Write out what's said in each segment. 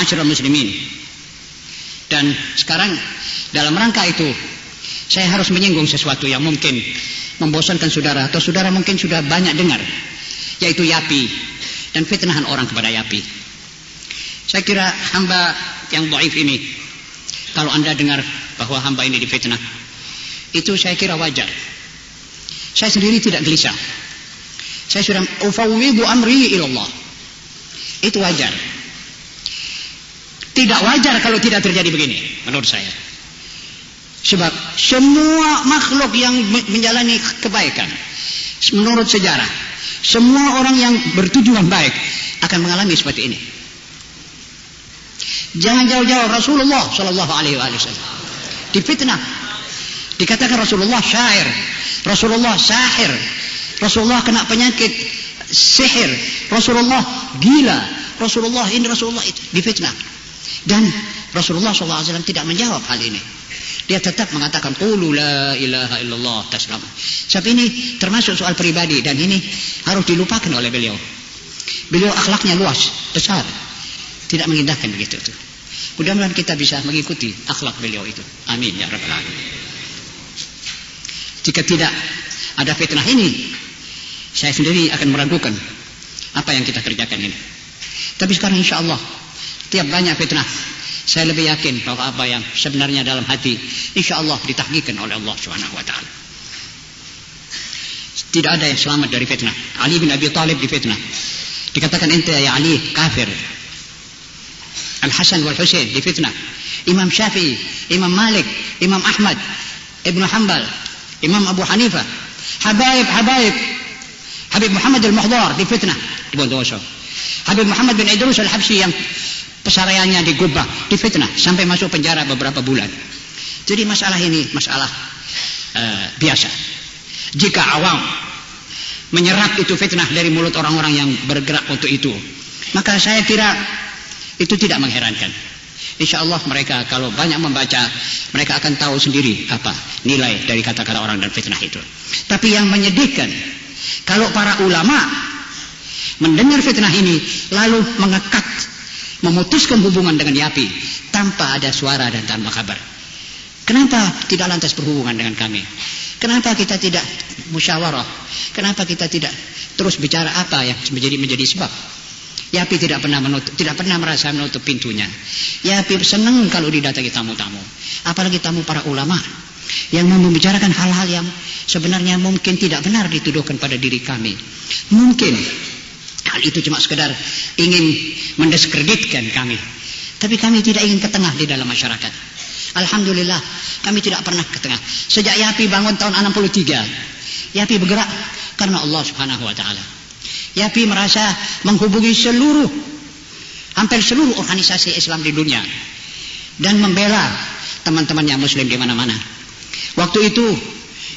ma'asyiral muslimin. Dan sekarang dalam rangka itu saya harus menyinggung sesuatu yang mungkin membosankan saudara, atau saudara mungkin sudah banyak dengar, yaitu Yapi dan fitnahan orang kepada Yapi. Saya kira hamba yang dhaif ini, kalau anda dengar bahwa hamba ini difitnah, itu saya kira wajar. Saya sendiri tidak gelisah. Saya sudah ufawwidhu amri ilallah. Itu wajar. Tidak wajar kalau tidak terjadi begini, menurut saya. Sebab semua makhluk yang menjalani kebaikan, menurut sejarah, semua orang yang bertujuan baik akan mengalami seperti ini. Jangan jauh-jauh, Rasulullah Shallallahu Alaihi Wasallam difitnah, dikatakan Rasulullah syair, Rasulullah sahir, Rasulullah kena penyakit sihir, Rasulullah gila, Rasulullah ini, Rasulullah itu, difitnah. Dan Rasulullah SAW tidak menjawab hal ini. Dia tetap mengatakan qulu la ilaha illallah taslam. Sebab ini termasuk soal pribadi, dan ini harus dilupakan oleh beliau. Beliau akhlaknya luas, besar, tidak mengindahkan begitu. Mudah-mudahan kita bisa mengikuti akhlak beliau itu. Amin ya rabbal alamin. Jika tidak ada fitnah ini, saya sendiri akan meragukan apa yang kita kerjakan ini. Tapi sekarang insya Allah, tiap banyak fitnah, saya lebih yakin bahwa apa yang sebenarnya dalam hati insya Allah ditahqiqkan oleh Allah Subhanahu wa taala. Tidak ada yang selamat dari fitnah. Ali bin Abi Thalib difitnah, dikatakan ente ya Ali kafir. Al-Hasan wal Husain difitnah. Imam Syafi'i, Imam Malik, Imam Ahmad, Ibnu Hanbal, Imam Abu Hanifah, Habib Muhammad al-Muhdar difitnah di Bondowoso. Habib Muhammad bin Idrus al-Habsyi yang pesaraiannya digubah difitnah sampai masuk penjara beberapa bulan. Jadi masalah ini masalah biasa. Jika awam menyerap itu fitnah dari mulut orang-orang yang bergerak untuk itu, maka saya kira itu tidak mengherankan. Insya Allah mereka kalau banyak membaca, mereka akan tahu sendiri apa nilai dari kata-kata orang dan fitnah itu. Tapi yang menyedihkan, kalau para ulama mendengar fitnah ini lalu mengekat, memutuskan hubungan dengan Yapi tanpa ada suara dan tanpa kabar. Kenapa tidak lantas berhubungan dengan kami? Kenapa kita tidak musyawarah? Kenapa kita tidak terus bicara apa yang menjadi sebab? Yapi tidak pernah merasa menutup pintunya. Yapi senang kalau didatangi tamu-tamu, apalagi tamu para ulama yang membicarakan hal-hal yang sebenarnya mungkin tidak benar dituduhkan pada diri kami. Mungkin hal itu cuma sekedar ingin mendiskreditkan kami, tapi kami tidak ingin ke tengah di dalam masyarakat. Alhamdulillah kami tidak pernah ke tengah. Sejak Yapi bangun tahun 63, Yapi bergerak karena Allah Subhanahu wa taala. Yapi merasa menghubungi hampir seluruh organisasi Islam di dunia dan membela teman-temannya Muslim di mana-mana. Waktu itu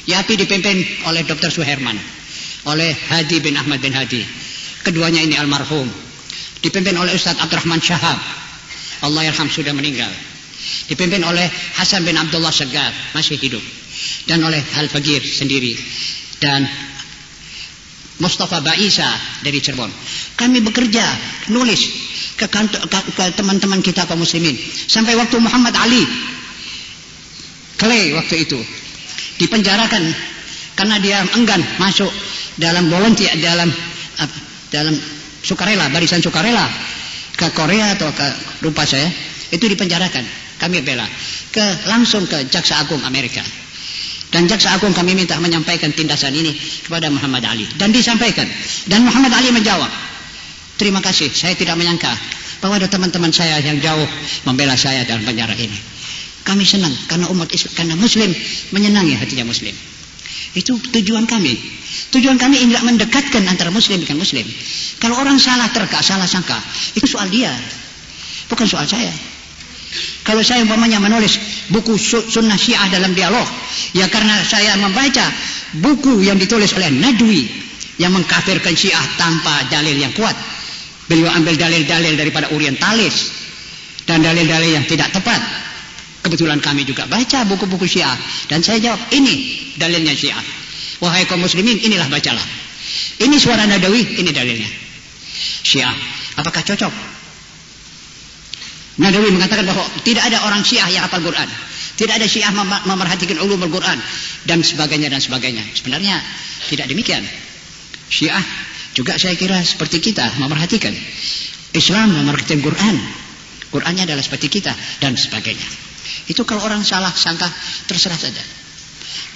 Yapi dipimpin oleh Dr. Suherman, oleh Hadi bin Ahmad bin Hadi. Keduanya ini almarhum. Dipimpin oleh Ustaz Abdurrahman Syahab, Allah yarham, sudah meninggal. Dipimpin oleh Hasan bin Abdullah Segar, masih hidup. Dan oleh Al-Fagir sendiri. Dan Mustafa Baisa dari Cirebon. Kami bekerja, nulis ke teman-teman kita kaum muslimin. Sampai waktu Muhammad Ali Clay waktu itu dipenjarakan karena dia enggan masuk dalam volunteer, dalam sukarela, barisan sukarela ke Korea atau ke lupa saya, itu dipenjarakan. Kami bela langsung ke Jaksa Agung Amerika. Dan Jaksa Agung kami minta menyampaikan tindasan ini kepada Muhammad Ali, dan disampaikan. Dan Muhammad Ali menjawab, terima kasih, saya tidak menyangka bahwa ada teman-teman saya yang jauh membela saya dalam penjara ini. Kami senang karena umat Islam, karena Muslim menyenangi hatinya Muslim. Itu tujuan kami. Tujuan kami ingin mendekatkan antara Muslim dengan Muslim. Kalau orang salah sangka, itu soal dia, bukan soal saya. Kalau saya umpamanya menulis buku Sunnah Syiah dalam dialog, ya karena saya membaca buku yang ditulis oleh Nadwi yang mengkafirkan Syiah tanpa dalil yang kuat. Beliau ambil dalil-dalil daripada orientalis dan dalil-dalil yang tidak tepat. Kebetulan kami juga baca buku-buku Syiah, dan saya jawab, ini dalilnya Syiah. Wahai kaum muslimin, inilah bacalah. Ini suara Nadawi, ini dalilnya. Syiah, apakah cocok? Nadawi mengatakan bahwa tidak ada orang Syiah yang hafal Quran, tidak ada Syiah memerhatikan ulumul Quran dan sebagainya dan sebagainya. Sebenarnya tidak demikian. Syiah juga saya kira seperti kita memerhatikan. Islam memerhatikan Quran. Qurannya adalah seperti kita dan sebagainya. Itu kalau orang salah sangka terserah saja.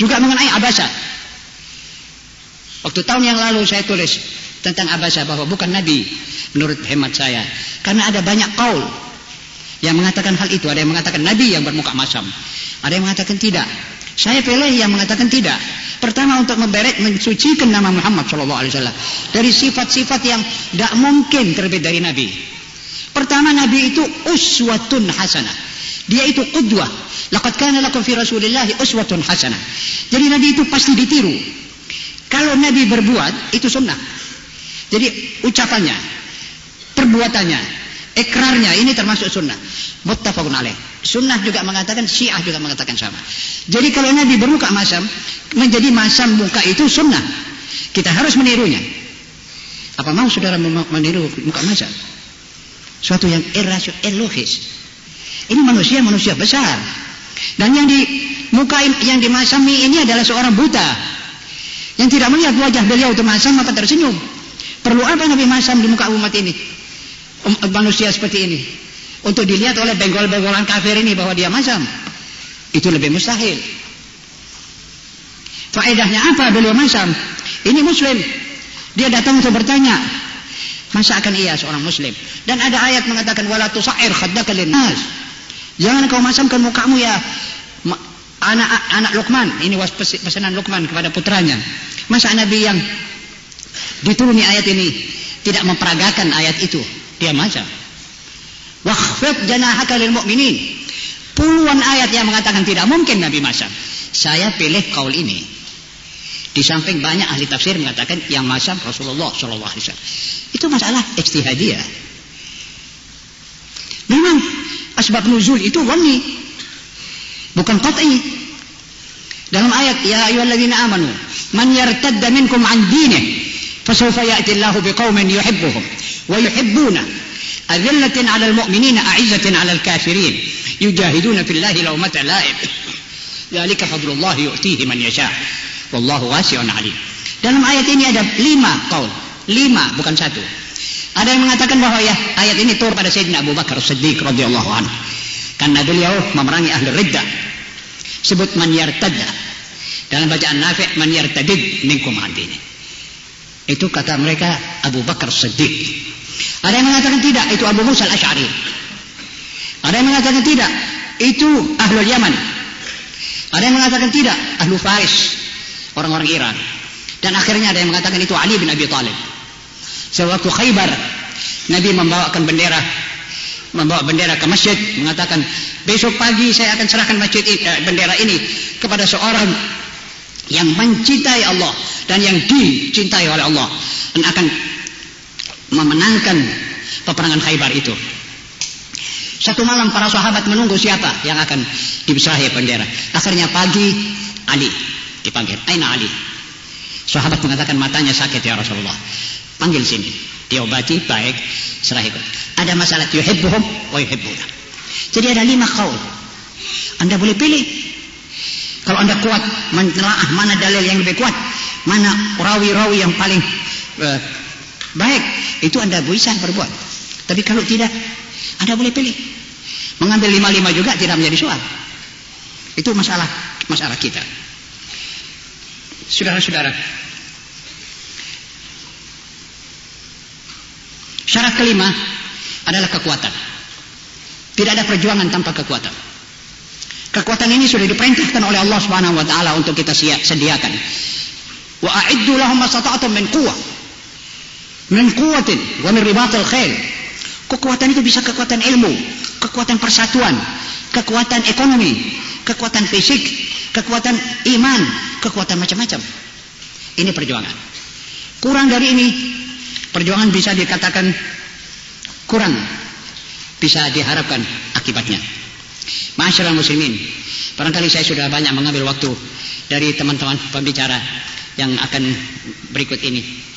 Juga mengenai Abasa. Waktu tahun yang lalu saya tulis tentang Abasa bahwa bukan Nabi menurut hemat saya. Karena ada banyak kaul yang mengatakan hal itu. Ada yang mengatakan Nabi yang bermuka masam, ada yang mengatakan tidak. Saya pilih yang mengatakan tidak. Pertama, untuk mensucikan nama Muhammad SAW dari sifat-sifat yang tidak mungkin terbit dari Nabi. Pertama, Nabi itu uswatun hasanah. Dia itu qudwah. Laqad kana lakum fi Rasulillahi uswatun hasanah. Jadi Nabi itu pasti ditiru. Kalau Nabi berbuat, itu sunnah. Jadi ucapannya, perbuatannya, ikrarnya, ini termasuk sunnah. Muttafaqun alaih. Sunnah juga mengatakan, Syiah juga mengatakan sama. Jadi kalau Nabi bermuka masam, menjadi masam muka itu sunnah. Kita harus menirunya. Apa mau saudara meniru muka masam? Suatu yang illogiis. Ini manusia besar. Dan yang di muka yang dimasami ini adalah seorang buta yang tidak melihat wajah beliau itu masam maka tersenyum. Perlu apa Nabi masam di muka umat ini? Manusia seperti ini untuk dilihat oleh benggol-benggolan kafir ini bahwa dia masam. Itu lebih mustahil. Faedahnya apa beliau masam? Ini muslim. Dia datang untuk bertanya, masa akan ia seorang muslim? Dan ada ayat mengatakan wala tusair khaddaka linnas. Jangan kau masamkan mukamu ya anak Luqman. Ini pesanan Luqman kepada putranya. Masa Nabi yang dituruni ayat ini tidak memperagakan ayat itu? Dia masam. Wakhfid janahaka lil mu'minin. Puluhan ayat yang mengatakan tidak mungkin Nabi masam. Saya pilih kaul ini. Di samping banyak ahli tafsir mengatakan yang masam Rasulullah SAW. Itu masalah ijtihadiyah. Memang asbab nuzul itu dhanni, bukan qat'i. Dalam ayat ya ayyuhalladzina amanu man yartadda minkum an dinihi fasawfa ya'ti Allahu biqaumin yuhibbuhum wa yuhibbuna adzillatin 'alal mu'minina a'izzatin 'alal kafirin yujahiduna fillahi lawmata la'ib dzalika fadlullahi yu'tihi man yasha wallahu wasi'un 'alim. Dalam ayat ini ada 5 qaul, 5 bukan 1. Ada yang mengatakan bahwa ya ayat ini turun pada Sayyidina Abu Bakar Siddiq radhiyallahu anhu karena beliau memerangi ahli riddah. Sebut man yartadda. Dalam bacaan Nafi' man yartadid minkum an dini. Itu kata mereka Abu Bakar Siddiq. Ada yang mengatakan tidak, itu Abu Musa al-Asy'ari. Ada yang mengatakan tidak, itu ahlul Yaman. Ada yang mengatakan tidak, ahlu Faris, orang-orang Iran. Dan akhirnya ada yang mengatakan itu Ali bin Abi Thalib. Sewaktu Khaybar, Nabi membawa bendera ke masjid, mengatakan besok pagi saya akan serahkan bendera ini kepada seorang yang mencintai Allah dan yang dicintai oleh Allah dan akan memenangkan peperangan Khaybar itu. Satu malam para sahabat menunggu siapa yang akan diserahi bendera. Akhirnya pagi Ali dipanggil. Aina Ali? Sahabat mengatakan matanya sakit ya Rasulullah. Panggil sini, diobati, baik, serahikan. Ada masalah yuhibbuhum wa yuhibbuna. Jadi ada 5 qaul. Anda boleh pilih. Kalau Anda kuat menelaah mana dalil yang lebih kuat, mana rawi-rawi yang paling baik, itu Anda bisa berbuat. Tapi kalau tidak, Anda boleh pilih. Mengambil 5 juga tidak menjadi soal. Itu masalah kita. Saudara-saudara, syarat kelima adalah kekuatan. Tidak ada perjuangan tanpa kekuatan. Kekuatan ini sudah diperintahkan oleh Allah Subhanahu wa taala untuk kita sediakan. Wa a'iddu lahum mastata'tum min quwwatin wa min ribatil khail. Kekuatan itu bisa kekuatan ilmu, kekuatan persatuan, kekuatan ekonomi, kekuatan fisik, kekuatan iman, kekuatan macam-macam. Ini perjuangan. Kurang dari ini, perjuangan bisa dikatakan kurang, bisa diharapkan akibatnya. Ma'asyiral muslimin, barangkali saya sudah banyak mengambil waktu dari teman-teman pembicara yang akan berikut ini.